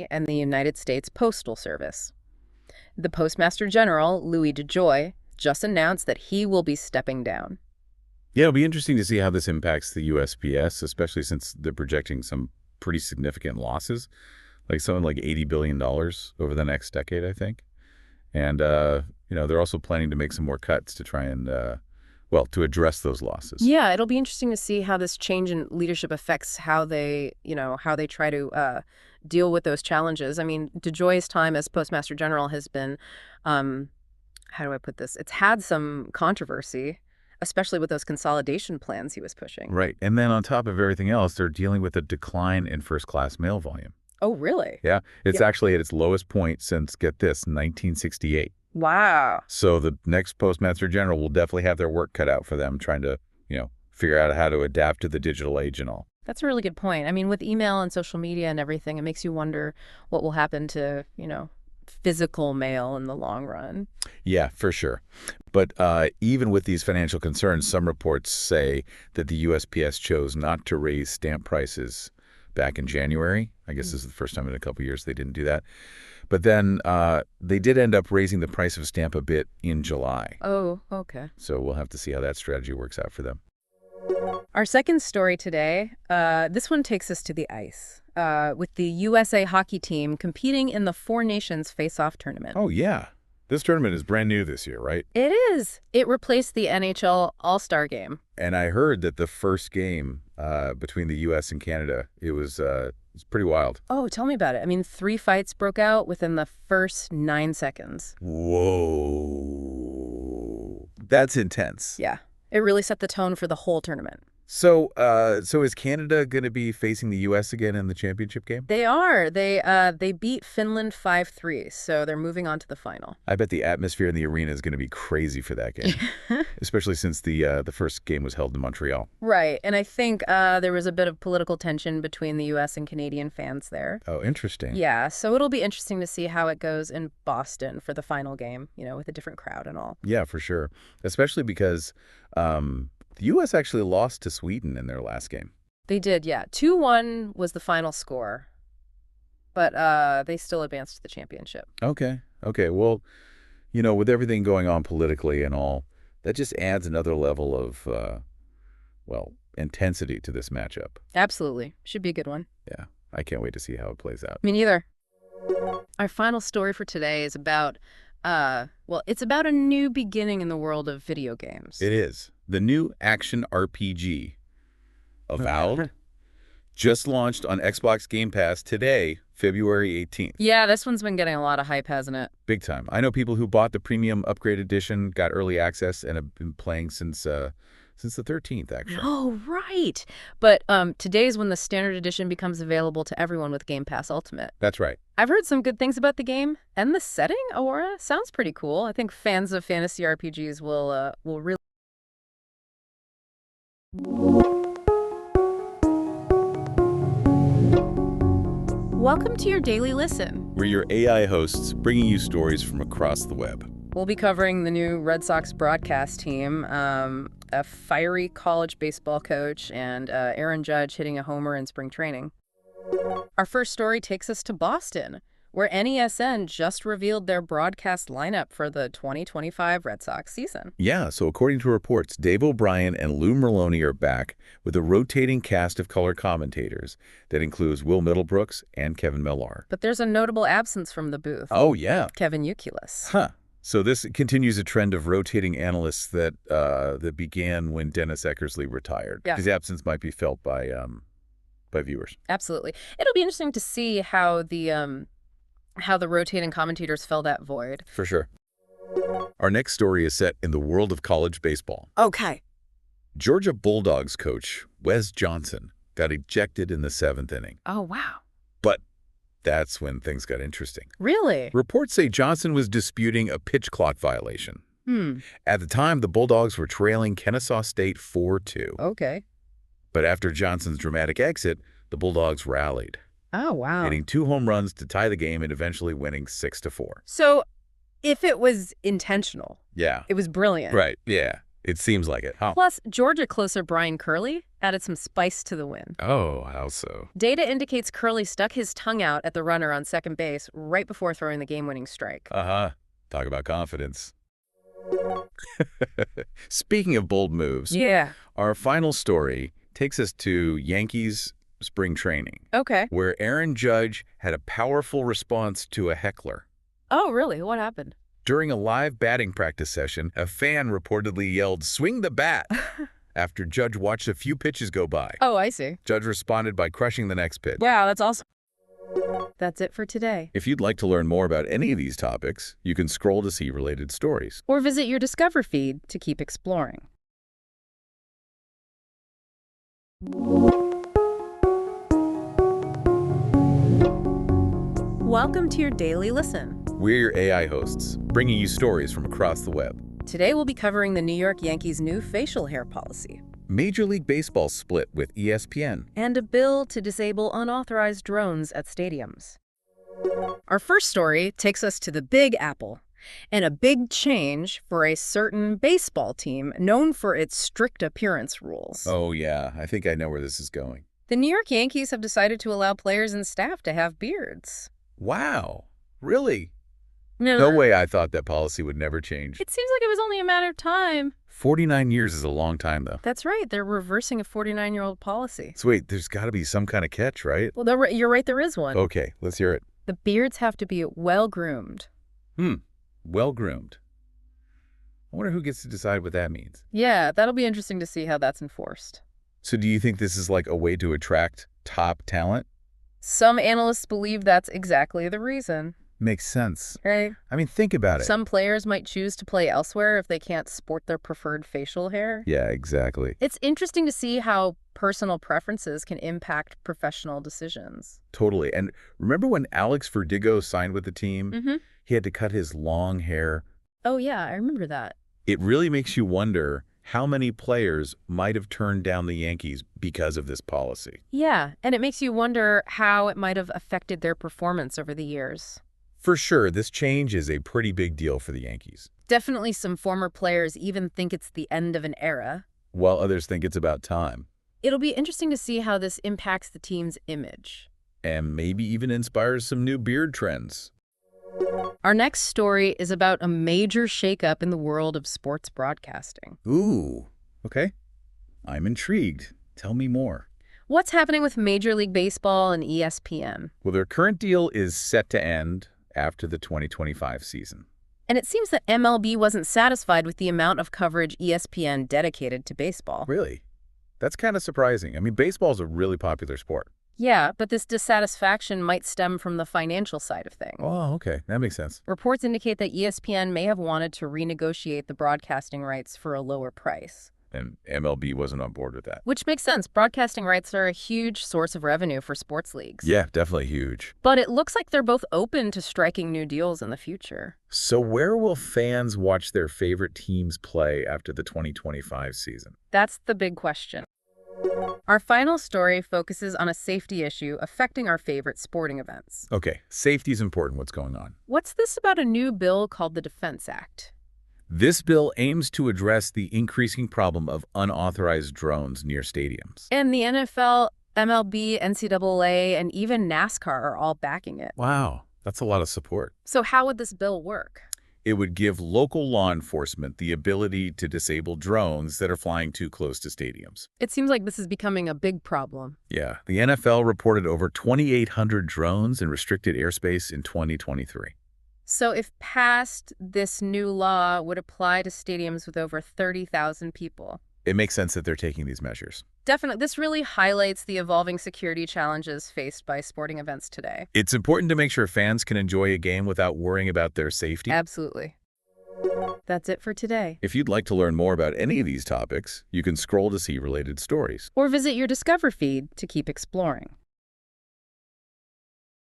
USPS and the United States Postal Service. The Postmaster General, Louis DeJoy, just announced that he will be stepping down. Yeah, it'll be interesting to see how this impacts the USPS, especially since they're projecting some pretty significant losses, like something like $80 billion over the next decade, I think. And, they're also planning to make some more cuts to try and, to address those losses. Yeah, it'll be interesting to see how this change in leadership affects how they try to deal with those challenges. I mean, DeJoy's time as Postmaster General has been, how do I put this? It's had some controversy, especially with those consolidation plans he was pushing. Right. And then on top of everything else, they're dealing with a decline in first-class mail volume. Oh, really? Yeah. It's actually at its lowest point since, get this, 1968. Wow. So the next Postmaster General will definitely have their work cut out for them trying to, figure out how to adapt to the digital age and all. That's a really good point. I mean, with email and social media and everything, it makes you wonder what will happen to, physical mail in the long run. Yeah, for sure. But even with these financial concerns, some reports say that the USPS chose not to raise stamp prices back in January. I guess this is the first time in a couple of years they didn't do that. But then they did end up raising the price of a stamp a bit in July. Oh, okay. So we'll have to see how that strategy works out for them. Our second story today, this one takes us to the ice, with the USA hockey team competing in the Four Nations Face-Off tournament. Oh, yeah. This tournament is brand new this year, right? It is. It replaced the NHL All-Star Game. And I heard that the first game between the U.S. and Canada, it's pretty wild. Oh, tell me about it. I mean, 3 fights broke out within the first 9 seconds. Whoa. That's intense. Yeah. It really set the tone for the whole tournament. So is Canada going to be facing the U.S. again in the championship game? They are. They beat Finland 5-3, so they're moving on to the final. I bet the atmosphere in the arena is going to be crazy for that game, especially since the first game was held in Montreal. Right, and I think there was a bit of political tension between the U.S. and Canadian fans there. Oh, interesting. Yeah, so it'll be interesting to see how it goes in Boston for the final game, with a different crowd and all. Yeah, for sure, especially because the U.S. actually lost to Sweden in their last game. They did, yeah. 2-1 was the final score, but they still advanced to the championship. Okay. Well, with everything going on politically and all, that just adds another level of, intensity to this matchup. Absolutely. Should be a good one. Yeah. I can't wait to see how it plays out. Me neither. Our final story for today is about, it's about a new beginning in the world of video games. It is. The new action RPG, Avowed, just launched on Xbox Game Pass today, February 18th. Yeah, this one's been getting a lot of hype, hasn't it? Big time. I know people who bought the premium upgrade edition, got early access, and have been playing since the 13th, actually. Oh, right. But today's when the standard edition becomes available to everyone with Game Pass Ultimate. That's right. I've heard some good things about the game, and the setting, Aura, sounds pretty cool. I think fans of fantasy RPGs will really... Welcome to your Daily Listen. We're your AI hosts bringing you stories from across the web. We'll be covering the new Red Sox broadcast team, a fiery college baseball coach, and Aaron Judge hitting a homer in spring training. Our first story takes us to Boston, where NESN just revealed their broadcast lineup for the 2025 Red Sox season. Yeah, so according to reports, Dave O'Brien and Lou Merloni are back with a rotating cast of color commentators that includes Will Middlebrooks and Kevin Millar. But there's a notable absence from the booth. Oh, yeah. Kevin Youkilis. Huh. So this continues a trend of rotating analysts that began when Dennis Eckersley retired. Yeah. His absence might be felt by viewers. Absolutely. It'll be interesting to see how the rotating commentators fill that void. For sure. Our next story is set in the world of college baseball. Okay. Georgia Bulldogs coach Wes Johnson got ejected in the 7th inning. Oh, wow. But that's when things got interesting. Really? Reports say Johnson was disputing a pitch clock violation. At the time, the Bulldogs were trailing Kennesaw State 4-2. Okay. But after Johnson's dramatic exit, the Bulldogs rallied, Oh, wow. hitting 2 home runs to tie the game and eventually winning 6-4. So if it was intentional, Yeah. it was brilliant. Right, yeah. It seems like it. How? Plus, Georgia closer Brian Curley added some spice to the win. Oh, how so? Data indicates Curley stuck his tongue out at the runner on second base right before throwing the game-winning strike. Uh-huh. Talk about confidence. Speaking of bold moves, Yeah. our final story takes us to Yankees spring training, Okay. where Aaron Judge had a powerful response to a heckler. Oh, really? What happened? During a live batting practice session, a fan reportedly yelled, "Swing the bat," after Judge watched a few pitches go by. Oh, I see. Judge responded by crushing the next pitch. Wow, that's awesome. That's it for today. If you'd like to learn more about any of these topics, you can scroll to see related stories. Or visit your Discover feed to keep exploring. Welcome to your Daily Listen. We're your AI hosts, bringing you stories from across the web. Today we'll be covering the New York Yankees' new facial hair policy. Major League Baseball split with ESPN. And a bill to disable unauthorized drones at stadiums. Our first story takes us to the Big Apple, and a big change for a certain baseball team known for its strict appearance rules. Oh yeah, I think I know where this is going. The New York Yankees have decided to allow players and staff to have beards. Wow, really? No way I thought that policy would never change. It seems like it was only a matter of time. 49 years is a long time, though. That's right. They're reversing a 49-year-old policy. So wait, there's got to be some kind of catch, right? Well, you're right, there is one. Okay, let's hear it. The beards have to be well-groomed. Well-groomed. I wonder who gets to decide what that means. Yeah, that'll be interesting to see how that's enforced. So do you think this is like a way to attract top talent? Some analysts believe that's exactly the reason. Makes sense. Right? I mean, think about it. Some players might choose to play elsewhere if they can't sport their preferred facial hair. Yeah, exactly. It's interesting to see how personal preferences can impact professional decisions. Totally. And remember when Alex Verdugo signed with the team? He had to cut his long hair. Oh, yeah, I remember that. It really makes you wonder how many players might have turned down the Yankees because of this policy. Yeah, and it makes you wonder how it might have affected their performance over the years. For sure, this change is a pretty big deal for the Yankees. Definitely some former players even think it's the end of an era. While others think it's about time. It'll be interesting to see how this impacts the team's image. And maybe even inspires some new beard trends. Our next story is about a major shakeup in the world of sports broadcasting. Ooh, okay. I'm intrigued. Tell me more. What's happening with Major League Baseball and ESPN? Well, their current deal is set to end after the 2025 season. And it seems that MLB wasn't satisfied with the amount of coverage ESPN dedicated to baseball. Really? That's kind of surprising. I mean, baseball's a really popular sport. Yeah, but this dissatisfaction might stem from the financial side of things. Oh, okay. That makes sense. Reports indicate that ESPN may have wanted to renegotiate the broadcasting rights for a lower price. And MLB wasn't on board with that. Which makes sense. Broadcasting rights are a huge source of revenue for sports leagues. Yeah, definitely huge. But it looks like they're both open to striking new deals in the future. So where will fans watch their favorite teams play after the 2025 season? That's the big question. Our final story focuses on a safety issue affecting our favorite sporting events. Okay, safety is important. What's going on? What's this about a new bill called the Defense Act? This bill aims to address the increasing problem of unauthorized drones near stadiums. And the NFL, MLB, NCAA, and even NASCAR are all backing it. Wow, that's a lot of support. So how would this bill work? It would give local law enforcement the ability to disable drones that are flying too close to stadiums. It seems like this is becoming a big problem. Yeah, the NFL reported over 2,800 drones in restricted airspace in 2023. So if passed, this new law would apply to stadiums with over 30,000 people. It makes sense that they're taking these measures. Definitely. This really highlights the evolving security challenges faced by sporting events today. It's important to make sure fans can enjoy a game without worrying about their safety. Absolutely. That's it for today. If you'd like to learn more about any of these topics, you can scroll to see related stories. Or visit your Discover feed to keep exploring.